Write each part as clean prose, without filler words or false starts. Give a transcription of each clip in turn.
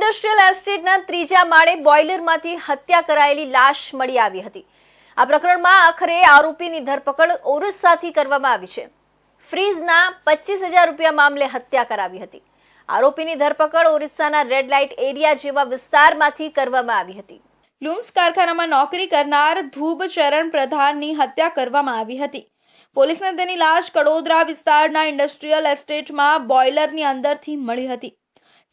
Industrial એસ્ટેટના ત્રીજા માળે બોઇલરમાંથી હત્યા કરાયેલી લાશ મળી આવી હતી। આ પ્રકરણમાં આખરે આરોપીની ધરપકડ ઓરિસ્સાથી કરવામાં આવી છે। ફ્રીઝના 25,000 રૂપિયા મામલે હત્યા કરાવી હતી। આરોપીની ધરપકડ ઓરિસ્સાના રેડ લાઇટ એરિયા જેવા વિસ્તારમાંથી કરવામાં આવી હતી। લૂમ્સ કારખાનામાં નોકરી કરનાર ધ્રુવ ચરણ પ્રધાનની હત્યા કરવામાં આવી હતી। પોલીસને તેની લાશ કડોદરા વિસ્તારના ઇન્ડસ્ટ્રીયલ એસ્ટેટમાં બોઇલરની અંદરથી મળી હતી।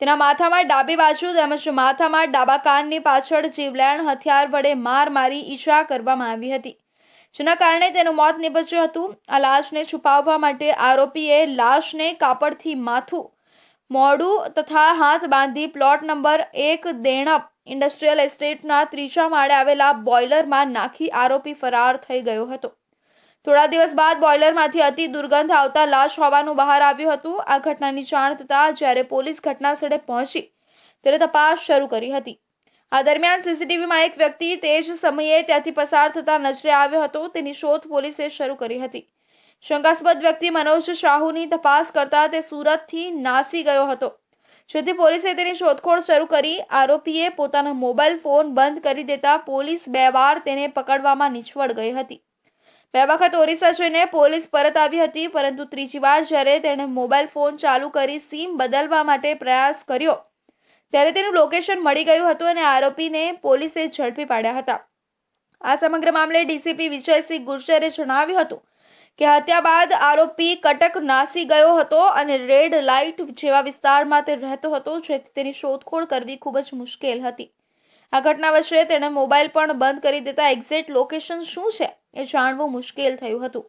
તેના માથામાં ડાબી બાજુ તેમજ માથામાં ડાબા કાનની પાછળ જીવલેણ હથિયાર વડે માર મારી ઈજા કરવામાં આવી હતી, જેના કારણે તેનું મોત નીપજ્યું હતું। આ લાશને છુપાવવા માટે આરોપીએ લાશને કાપડથી માથું, મોઢું તથા હાથ બાંધી પ્લોટ નંબર 1 દેણપ ઇન્ડસ્ટ્રીયલ એસ્ટેટના ત્રીજા માળે આવેલા બોઇલરમાં નાખી આરોપી ફરાર થઈ ગયો હતો। થોડા દિવસ બાદ બોઇલરમાંથી અતિ દુર્ગંધ આવતા લાશ હોવાનું બહાર આવ્યું હતું। આ ઘટનાની જાણ થતાં જ્યારે પોલીસ ઘટના સ્થળે પહોંચી ત્યારે તપાસ શરૂ કરી હતી। આ દરમિયાન સીસીટીવીમાં એક વ્યક્તિ તે જ સમયે ત્યાંથી પસાર થતા નજરે આવ્યો હતો। તેની શોધ પોલીસે શરૂ કરી હતી। શંકાસ્પદ વ્યક્તિ મનોજ શાહુની તપાસ કરતા તે સુરતથી નાસી ગયો હતો, જેથી પોલીસે તેની શોધખોળ શરૂ કરી। આરોપીએ પોતાનો મોબાઈલ ફોન બંધ કરી દેતા પોલીસ 2 વાર તેને પકડવામાં નિષ્ફળ ગઈ હતી। 2 વખત ઓરિસ્સા જઈને પોલીસ પરત આવી હતી, પરંતુ ત્રીજી વાર જ્યારે તેણે મોબાઈલ ફોન ચાલુ કરી સિમ બદલવા માટે પ્રયાસ કર્યો ત્યારે તેનું લોકેશન મળી ગયું હતું અને આરોપીને પોલીસે ઝડપી પાડ્યા હતા। આ સમગ્ર મામલે ડીસીપી વિજયસિંહ ગુર્જરે જણાવ્યું હતું કે હત્યા બાદ આરોપી કટક નાસી ગયો હતો અને રેડ લાઇટ જેવા વિસ્તારમાં તે રહેતો હતો, જેથી તેની શોધખોળ કરવી ખૂબ જ મુશ્કેલ હતી। આ ઘટના વચ્ચે તેણે મોબાઈલ પણ બંધ કરી દેતા એક્ઝેક્ટ લોકેશન શું છે એ જાણવું મુશ્કેલ થયું હતું।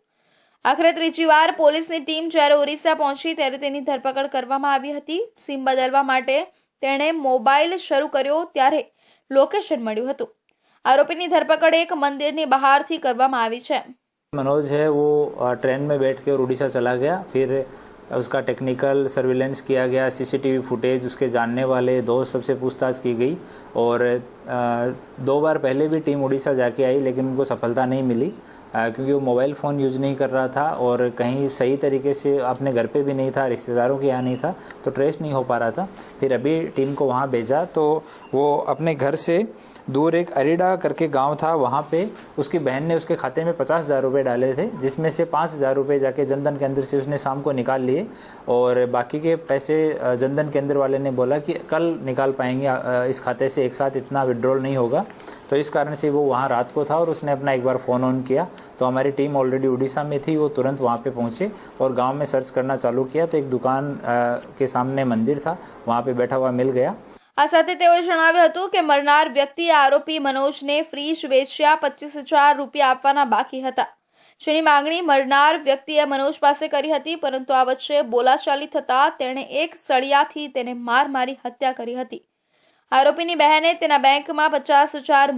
આખરે ત્રીજી વાર પોલીસની ટીમ જ્યારે ઓરિસ્સા પહોંચી ત્યારે તેની ધરપકડ કરવામાં આવી હતી। સિમ બદલવા માટે તેણે મોબાઈલ શરૂ કર્યો ત્યારે લોકેશન મળ્યું હતું। આરોપીની ધરપકડ એક મંદિરની બહારથી કરવામાં આવી છે। मनोज है वो ट्रेन में बैठ कर उड़ीसा चला गया, फिर उसका टेक्निकल सर्विलेंस किया गया, सीसीटीवी फुटेज, उसके जानने वाले दोस्त सबसे पूछताछ की गई और 2 बार पहले भी टीम उड़ीसा जाके आई लेकिन उनको सफलता नहीं मिली, क्योंकि वो मोबाइल फ़ोन यूज़ नहीं कर रहा था और कहीं सही तरीके से अपने घर पे भी नहीं था, रिश्तेदारों के यहाँ नहीं था, तो ट्रेस नहीं हो पा रहा था। फिर अभी टीम को वहाँ भेजा तो वो अपने घर से दूर एक अरीडा करके गांव था, वहाँ पे उसकी बहन ने उसके खाते में 50,000 रुपये डाले थे, जिसमें से 5,000 रुपये जाके जनधन के अंदर से उसने शाम को निकाल लिए और बाकी के पैसे जनधन के अंदर वाले ने बोला कि कल निकाल पाएंगे, इस खाते से एक साथ इतना विड्रॉल नहीं होगा। तो इस कारण से वो वहाँ रात को था और उसने अपना एक बार फ़ोन ऑन किया तो हमारी टीम ऑलरेडी उड़ीसा में थी, वो तुरंत वहाँ पे पहुँचे और गांव में सर्च करना चालू किया तो एक दुकान के सामने मंदिर था, वहाँ पे बैठा हुआ मिल गया। આ સાથે તેઓએ જણાવ્યું હતું કે મરનાર વ્યક્તિએ આરોપી મનોજને ફ્રીજ વેચ્યા 25,000 રૂપિયા આપવાના બાકી હતા, જેની માંગણી મરનાર વ્યક્તિએ મનોજ પાસે કરી હતી, પરંતુ આ વચ્ચે બોલાચાલી થતા તેણે એક સળિયાથી તેને માર મારી હત્યા કરી હતી। આરોપીની બહેને તેના બેંકમાં 50,000